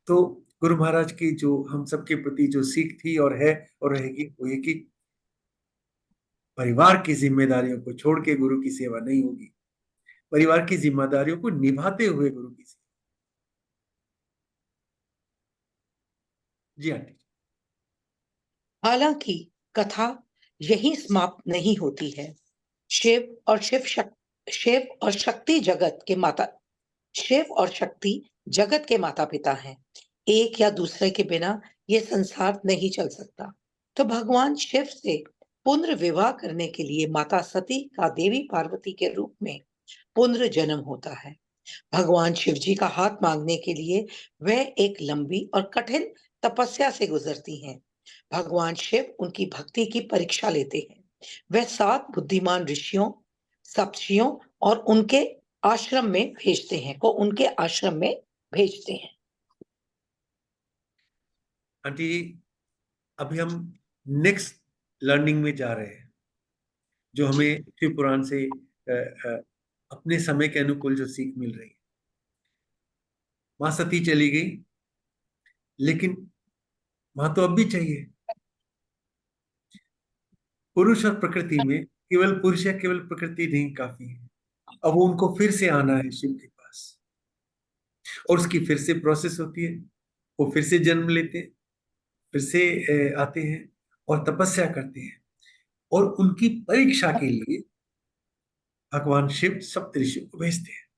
तो गुरु महाराज की जो हम सबके प्रति जो सीख थी और है और रहेगी, वो ये कि परिवार की जिम्मेदारियों को छोड़ के गुरु की सेवा नहीं होगी, परिवार की जिम्मेदारियों को निभाते हुए गुरु की सेवा। जी आंटी। हालांकि कथा यही समाप्त नहीं होती है। शिव और शक्ति जगत के माता पिता हैं। एक या दूसरे के बिना ये संसार नहीं चल सकता। तो भगवान शिव से पुनर्विवाह करने के लिए माता सती का देवी पार्वती के रूप में पुनर्जन्म होता है। भगवान शिव जी का हाथ मांगने के लिए वह एक लंबी और कठिन तपस्या से गुजरती हैं। भगवान शिव उनकी भक्ति की परीक्षा लेते हैं। वह 7 बुद्धिमान ऋषियों, सप्तर्षियों और उनके आश्रम में भेजते हैं। आंटी जी, अभी हम नेक्स्ट लर्निंग में जा रहे हैं, जो हमें शिव पुराण से अपने समय के अनुकूल जो सीख मिल रही है। मां सती चली गई, लेकिन मां तो अब भी चाहिए। पुरुष और प्रकृति में केवल पुरुष या केवल प्रकृति नहीं काफी है, अब उनको फिर से आना है शिव के पास, और उसकी फिर से प्रोसेस होती है। वो फिर से जन्म लेते हैं, फिर से आते हैं और तपस्या करते हैं, और उनकी परीक्षा के लिए भगवान शिव सप्तऋषियों को भेजते हैं।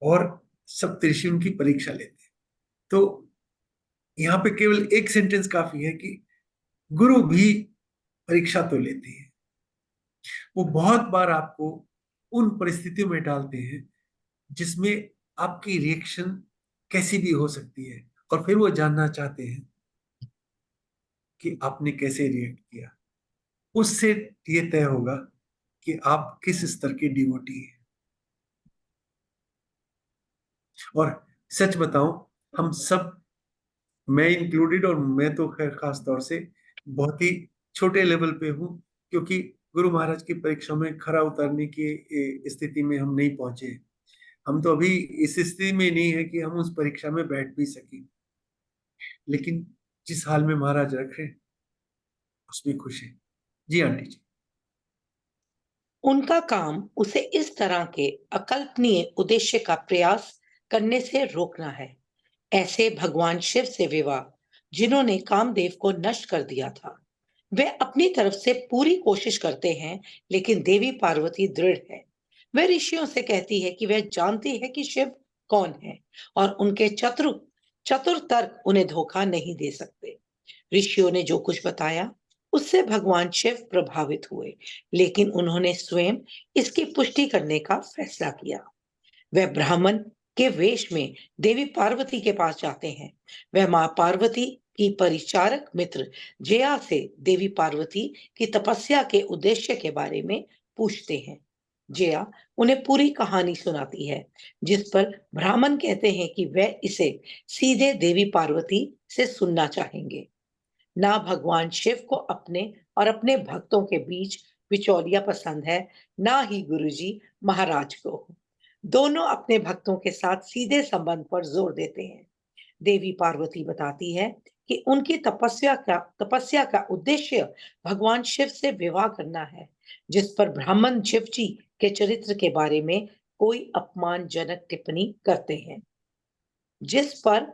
और सप्तऋषि उनकी परीक्षा लेते हैं। तो यहाँ पे केवल एक सेंटेंस काफी है कि गुरु भी परीक्षा तो लेते हैं। वो बहुत बार आपको उन परिस्थितियों में डालते हैं जिसमें आपकी रिएक्शन कैसी भी हो सकती है, और फिर वो जानना चाहते हैं कि आपने कैसे रिएक्ट किया। उससे ये तय होगा कि आप किस स्तर के डिवोटी हैं। और सच बताऊं, हम सब, मैं इंक्लूडेड, और मैं तो खैर खास तौर से बहुत ही छोटे लेवल पे हूं, क्योंकि गुरु महाराज की परीक्षा में खरा उतरने की स्थिति में हम नहीं पहुंचे। हम तो अभी इस स्थिति में नहीं है कि हम उस परीक्षा में बैठ भी सकें, लेकिन जिस हाल में महाराज रख रहे हैं उसमें खुश है। जी आंटी जी। उनका काम उसे इस तरह के अकल्पनीय उद्देश्य का प्रयास करने से रोकना है। ऐसे भगवान शिव से विवाह, जिन्होंने कामदेव को नष्ट कर दिया था, वे अपनी तरफ से पूरी कोशिश करते हैं, लेकिन देवी पार्वती दृढ़ है। वह ऋषियों से कहती है कि वह जानती है कि शिव कौन है, और उनके चतुर तर्क उन्हें धोखा नहीं दे सकते। ऋषियों ने जो कुछ बताया उससे भगवान शिव प्रभावित हुए, लेकिन उन्होंने स्वयं इसकी पुष्टि करने का फैसला किया। वह ब्राह्मण के वेश में देवी पार्वती के पास जाते हैं। वह मां पार्वती की परिचारक मित्र जया से देवी पार्वती की तपस्या के उद्देश्य के बारे में पूछते हैं। जया उन्हें पूरी कहानी सुनाती है, जिस पर ब्राह्मण कहते हैं कि वह इसे सीधे देवी पार्वती से सुनना चाहेंगे। ना भगवान शिव को अपने और अपने भक्तों के बीच बिचौलिया पसंद है, ना ही गुरुजी महाराज को। दोनों अपने भक्तों के साथ सीधे संबंध पर जोर देते हैं। देवी पार्वती बताती है कि उनकी तपस्या का उद्देश्य भगवान शिव से विवाह करना है, जिस पर ब्राह्मण शिव जी के चरित्र के बारे में कोई अपमानजनक टिप्पणी करते हैं। जिस पर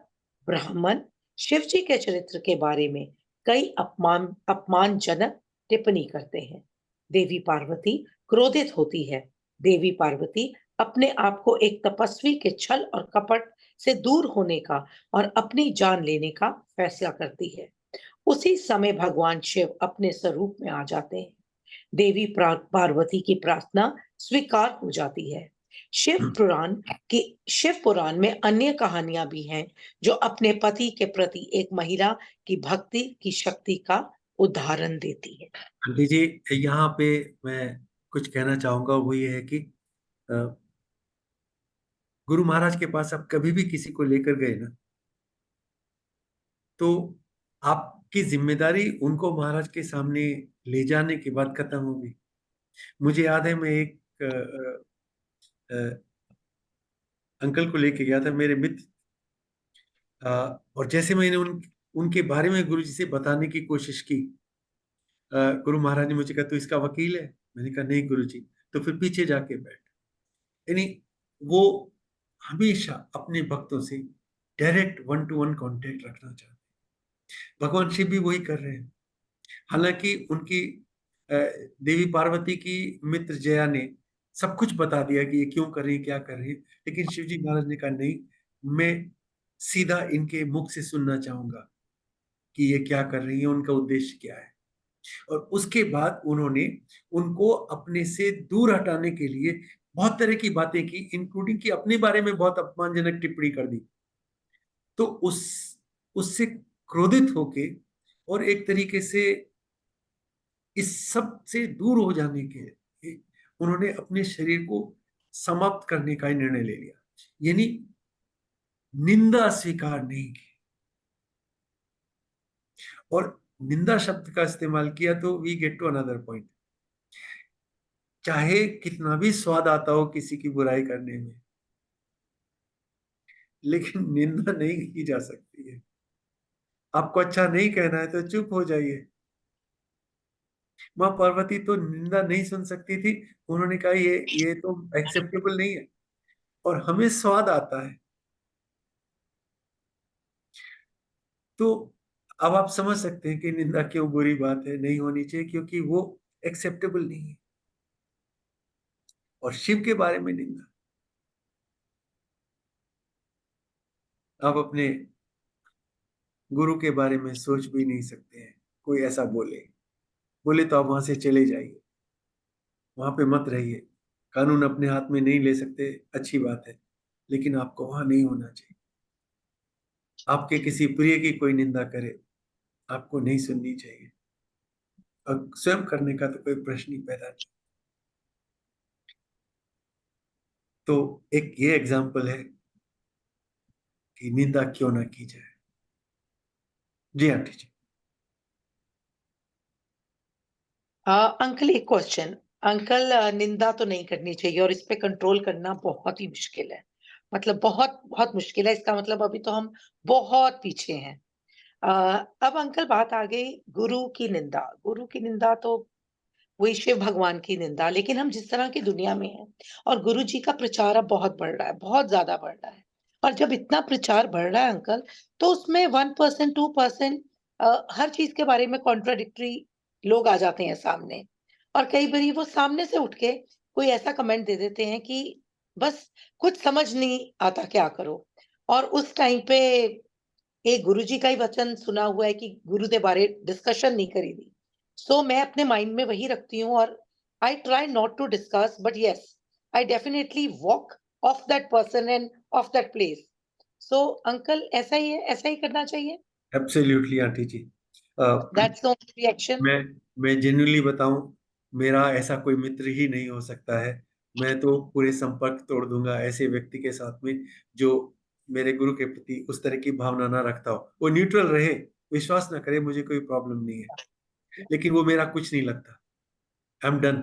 ब्राह्मण शिव जी के चरित्र के बारे में कई अपमानजनक टिप्पणी करते हैं। देवी पार्वती क्रोधित होती है। देवी पार्वती अपने आप को एक तपस्वी के छल और कपट से दूर होने का और अपनी जान लेने का फैसला करती है। उसी समय भगवान शिव अपने स्वरूप में आ जाते हैं। देवी पार्वती की प्रार्थना स्वीकार हो जाती है। शिव पुराण में अन्य कहानियां भी हैं जो अपने पति के प्रति एक महिला की भक्ति की शक्ति का उदाहरण देती है। आंटी जी, यहाँ पे मैं कुछ कहना चाहूंगा, वो ये है कि गुरु महाराज के पास आप कभी भी किसी को लेकर गए ना, तो आपकी जिम्मेदारी उनको महाराज के सामने ले जाने के बाद खत्म होगी। मुझे याद है, मैं एक अंकल को लेके गया था, मेरे मित्र, और जैसे मैंने उनके बारे में गुरु जी से बताने की कोशिश की, गुरु महाराज ने मुझे कहा, तो इसका वकील है? मैंने कहा नहीं गुरु जी। तो फिर पीछे जाके बैठ। यानी वो हमेशा अपने भक्तों से डायरेक्ट 1-to-1 कांटेक्ट रखना चाहते हैं। भगवान शिव भी वही कर रहे हैं। हालांकि उनकी देवी पार्वती की मित्र जया ने सब कुछ बता दिया कि ये क्यों कर रही है, क्या कर रही है, लेकिन शिवजी महाराज ने कहा नहीं, मैं सीधा इनके मुख से सुनना चाहूंगा कि ये क्या कर रही है, उनका उद्देश्य क्या है। और उसके बाद उन्होंने उनको अपने से दूर हटाने के लिए बहुत तरह की बातें की, इंक्लूडिंग कि अपने बारे में बहुत अपमानजनक टिप्पणी कर दी। तो उससे क्रोधित होके और एक तरीके से इस सब से दूर हो जाने के लिए उन्होंने अपने शरीर को समाप्त करने का निर्णय ले लिया, यानी निंदा स्वीकार नहीं की। और निंदा शब्द का इस्तेमाल किया तो we get to another point. चाहे कितना भी स्वाद आता हो किसी की बुराई करने में, लेकिन निंदा नहीं की जा सकती है। आपको अच्छा नहीं कहना है तो चुप हो जाइए। माँ पार्वती तो निंदा नहीं सुन सकती थी, उन्होंने कहा ये तो एक्सेप्टेबल नहीं है, और हमें स्वाद आता है। तो अब आप समझ सकते हैं कि निंदा क्यों बुरी बात है, नहीं होनी चाहिए, क्योंकि वो एक्सेप्टेबल नहीं है। और शिव के बारे में निंदा, आप अपने गुरु के बारे में सोच भी नहीं सकते हैं। कोई ऐसा बोले तो आप वहां से चले जाइए, वहां पे मत रहिए। कानून अपने हाथ में नहीं ले सकते, अच्छी बात है, लेकिन आपको वहां नहीं होना चाहिए। आपके किसी प्रिय की कोई निंदा करे, आपको नहीं सुननी चाहिए, और स्वयं करने का तो कोई प्रश्न ही पैदा नहीं। तो एक ये एग्जाम्पल है कि निंदा क्यों ना की जाए। जी आंटी जी। अंकल एक क्वेश्चन। अंकल निंदा तो नहीं करनी चाहिए और इस पे कंट्रोल करना बहुत ही मुश्किल है। मतलब बहुत बहुत मुश्किल है। इसका मतलब अभी तो हम बहुत पीछे हैं। अब अंकल बात आ गई गुरु की निंदा। गुरु की निंदा तो वही शिव भगवान की निंदा। लेकिन हम जिस तरह की दुनिया में हैं और गुरु जी का प्रचार अब बहुत बढ़ रहा है, बहुत ज्यादा बढ़ रहा है। और जब इतना प्रचार बढ़ रहा है अंकल, तो उसमें 1% 2% हर चीज के बारे में कॉन्ट्राडिक्टरी लोग आ जाते हैं सामने। और कई बार वो सामने से उठ के कोई ऐसा कमेंट दे देते हैं कि बस कुछ समझ नहीं आता क्या करो। और उस टाइम पे एक गुरुजी का ही वचन सुना हुआ है कि गुरु के बारे डिस्कशन नहीं करी दी। सो मैं अपने माइंड में वही रखती हूँ और I try not to discuss, but yes I definitely walk off that person and of that place. So uncle ऐसा ही है, ऐसा ही करना चाहिए। एब्सोल्युटली आंटी जी। That's the reaction. मैं मैं जेन्युइनली बताऊं, मेरा ऐसा कोई मित्र ही नहीं हो सकता है। मैं तो पूरे संपर्क तोड़ दूंगा ऐसे व्यक्ति के साथ में जो मेरे गुरु के प्रति उस तरह की भावना ना रखता हो। वो न्यूट्रल रहे, विश्वास ना करे, मुझे कोई प्रॉब्लम नहीं है, लेकिन वो मेरा कुछ नहीं लगता। I am done.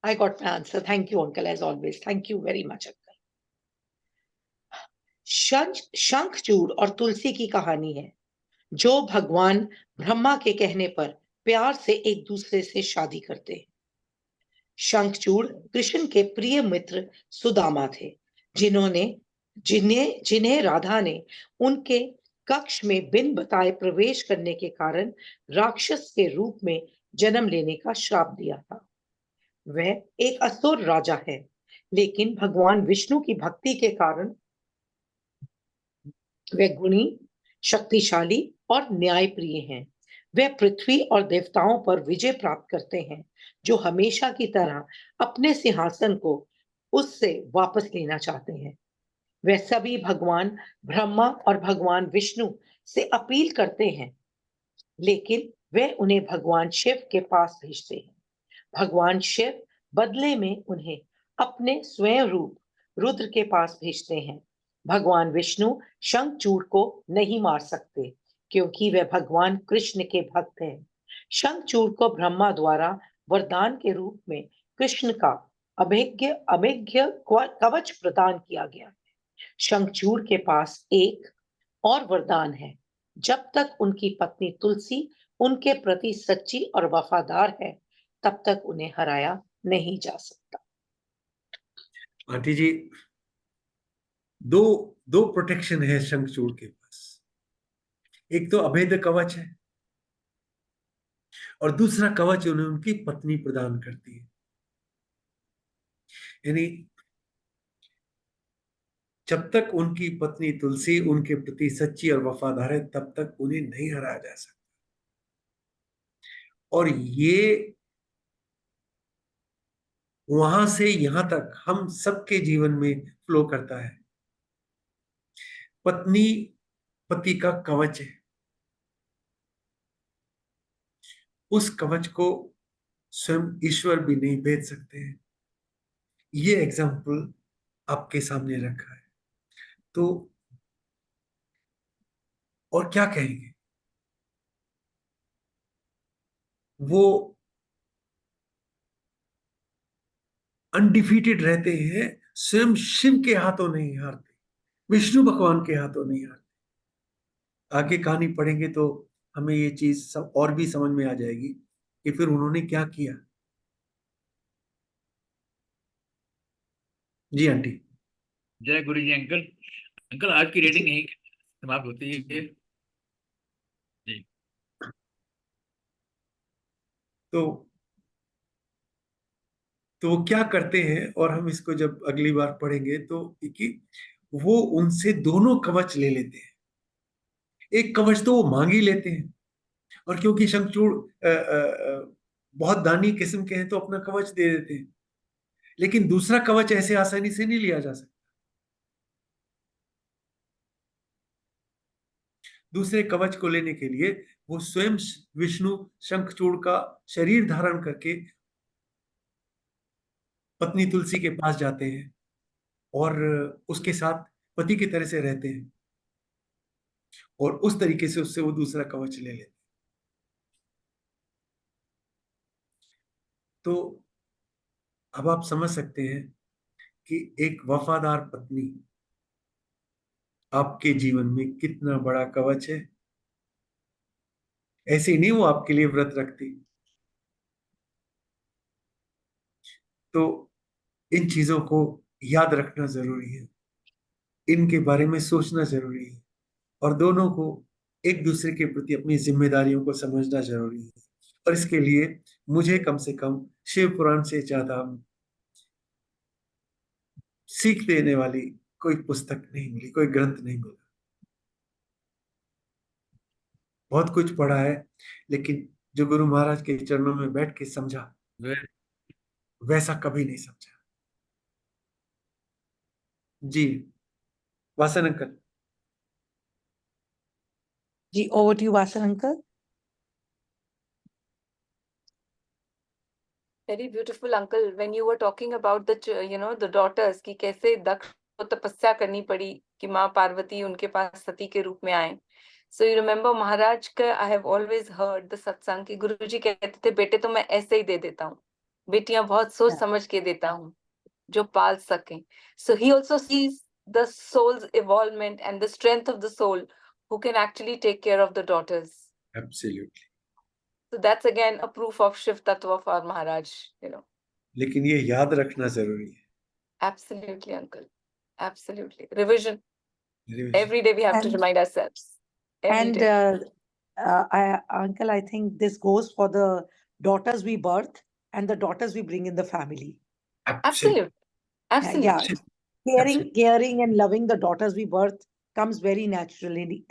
I got my answer. Thank you, uncle, as always. Thank you very much, uncle. Shankhachud और तुलसी की कहानी है, जो भगवान ब्रह्मा के कहने पर प्यार से एक दूसरे से शादी करते हैं। शंखचूड़ कृष्ण के प्रिय मित्र सुदामा थे, जिन्हें राधा ने उनके कक्ष में बिन बताए प्रवेश करने के कारण राक्षस के रूप में जन्म लेने का श्राप दिया था। वह एक असुर राजा है, लेकिन भगवान विष्णु की भक्ति के कारण वह गुणी, शक्तिशाली और न्यायप्रिय हैं। वे पृथ्वी और देवताओं पर विजय प्राप्त करते हैं, जो हमेशा की तरह अपने सिंहासन को उससे वापस लेना चाहते हैं। वे सभी भगवान ब्रह्मा और भगवान विष्णु से अपील करते हैं, लेकिन वे उन्हें भगवान शिव के पास भेजते हैं। भगवान शिव बदले में उन्हें अपने स्वयं रूप रुद्र के पास भेजते हैं। भगवान विष्णु शंखचूड़ को नहीं मार सकते, क्योंकि वे भगवान कृष्ण के भक्त हैं। शंखचूड़ को ब्रह्मा द्वारा वरदान के रूप में कृष्ण का अभिज्ञ कवच प्रदान किया गया। शंखचूड़ के पास एक और वरदान है। जब तक उनकी पत्नी तुलसी उनके प्रति सच्ची और वफादार है, तब तक उन्हें हराया नहीं जा सकता। आंटी जी, दो प्रोटेक्शन है शंखचूड़ के पास। एक तो अभेद्य कवच है और दूसरा कवच उन्हें उनकी पत्नी प्रदान करती है। यानी जब तक उनकी पत्नी तुलसी उनके प्रति सच्ची और वफादार है, तब तक उन्हें नहीं हराया जा सकता। और ये वहां से यहां तक हम सबके जीवन में फ्लो करता है। पत्नी पति का कवच है। उस कवच को स्वयं ईश्वर भी नहीं भेज सकते हैं। ये एग्जाम्पल आपके सामने रखा है। तो और क्या कहेंगे? वो अनडिफीटेड रहते हैं, स्वयं शिव के हाथों नहीं हारते, विष्णु भगवान के हाथों नहीं हारते। आगे कहानी पढ़ेंगे तो हमें ये चीज सब और भी समझ में आ जाएगी कि फिर उन्होंने क्या किया। जी आंटी। जय गुरु जी। अंकल, अंकल आज की रीडिंग यही समाप्त होती है जी। तो वो क्या करते हैं, और हम इसको जब अगली बार पढ़ेंगे तो कि वो उनसे दोनों कवच ले लेते हैं। एक कवच तो वो मांग ही लेते हैं, और क्योंकि शंखचूड़ बहुत दानी किस्म के हैं तो अपना कवच दे देते हैं। लेकिन दूसरा कवच ऐसे आसानी से नहीं लिया जा सकता। दूसरे कवच को लेने के लिए वो स्वयं विष्णु शंखचूड़ का शरीर धारण करके पत्नी तुलसी के पास जाते हैं और उसके साथ पति की तरह से रहते हैं, और उस तरीके से उससे वो दूसरा कवच ले लेते हैं। तो अब आप समझ सकते हैं कि एक वफादार पत्नी आपके जीवन में कितना बड़ा कवच है। ऐसे ही नहीं वो आपके लिए व्रत रखती। तो इन चीजों को याद रखना जरूरी है, इनके बारे में सोचना जरूरी है, और दोनों को एक दूसरे के प्रति अपनी जिम्मेदारियों को समझना जरूरी है। और इसके लिए मुझे कम से कम शिव पुराण से ज्यादा सीख देने वाली कोई पुस्तक नहीं मिली, कोई ग्रंथ नहीं मिला। बहुत कुछ पढ़ा है, लेकिन जो गुरु महाराज के चरणों में बैठ के समझा, वैसा कभी नहीं समझा। जी वासन अंकल। जी, over to you, Vasan uncle. Very beautiful, uncle. When you were talking about the daughters, कि कैसे दक्ष को तपस्या करनी पड़ी कि माँ पार्वती उनके पास सती के रूप में आए. So you remember महाराज का I have always heard the सत्संग कि गुरुजी कहते थे बेटे तो मैं ऐसे ही दे देता हूँ, बेटियां बहुत सोच समझ के देता हूँ जो पाल सकें. So he also sees the soul's evolvement and the strength of the soul who can actually take care of the daughters. Absolutely. So that's again a proof of Shiv Tattva for Maharaj, लेकिन ये याद रखना जरूरी है. Absolutely, uncle. Absolutely. Revision. Revision. Every day we have to And- remind ourselves. Every day. Uncle, I think this goes for the daughters we birth and the daughters we bring in the family. Absolutely. Absolutely. Yeah, caring and loving the daughters we birth comes very naturally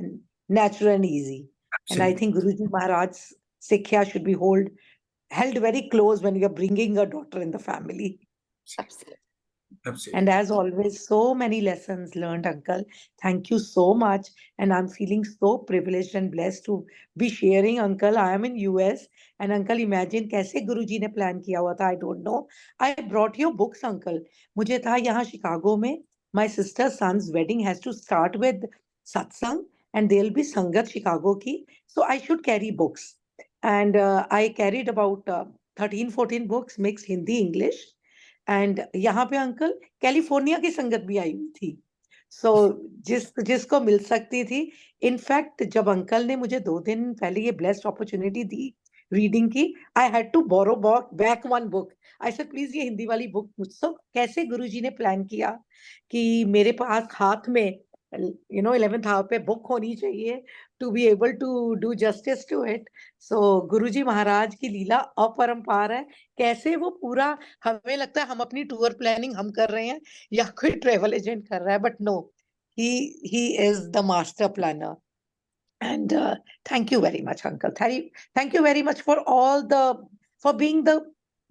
natural and easy. And I Absolutely. think Guruji Maharaj's Sikhya should be held very close when you're bringing a daughter in the family. Absolutely. Absolutely. And as always, so many lessons learned, Uncle. Thank you so much. And I'm feeling so privileged and blessed to be sharing, Uncle. I am in US. And Uncle, imagine कैसे गुरुजी ने plan किया हुआ था. I don't know. I brought your books, Uncle. मुझे था यहाँ Chicago में, my sister's son's wedding has to start with satsang and there'll be Sangat Chicago ki. So I should carry books. And I carried about 13, 14 books, mixed Hindi, English. And यहाँ पे uncle California की संगत भी आई हुई थी. सो जिसको मिल सकती थी. इनफैक्ट जब अंकल ने मुझे 2 दिन पहले ये ब्लेस्ड अपॉर्चुनिटी दी रीडिंग की, I had to borrow back one book. I said please ये हिंदी वाली बुक मुझसे. कैसे गुरुजी ने प्लान किया कि मेरे पास हाथ में 11th hour पे बुक होनी चाहिए to be able to do justice to it. So गुरुजी महाराज की लीला अपरंपार है. कैसे वो पूरा, हमें लगता है हम अपनी टूर प्लानिंग हम कर रहे हैं या कोई ट्रेवल एजेंट कर रहा है, but no, he is the master planner. And thank you very much, Uncle. Thank you very much for being the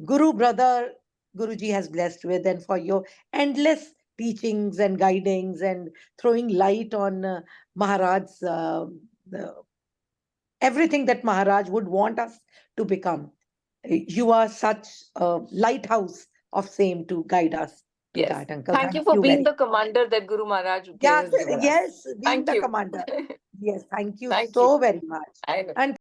Guru brother Guruji has blessed with, and for your endless teachings and guidings and throwing light on Maharaj's everything that Maharaj would want us to become. You are such a lighthouse of same to guide us to Yes. that, Uncle. Thank you for being very the commander that Guru Maharaj Yeah, gave us. yes, being Thank the you. commander. Yes, thank you Thank so you. very much. I know. And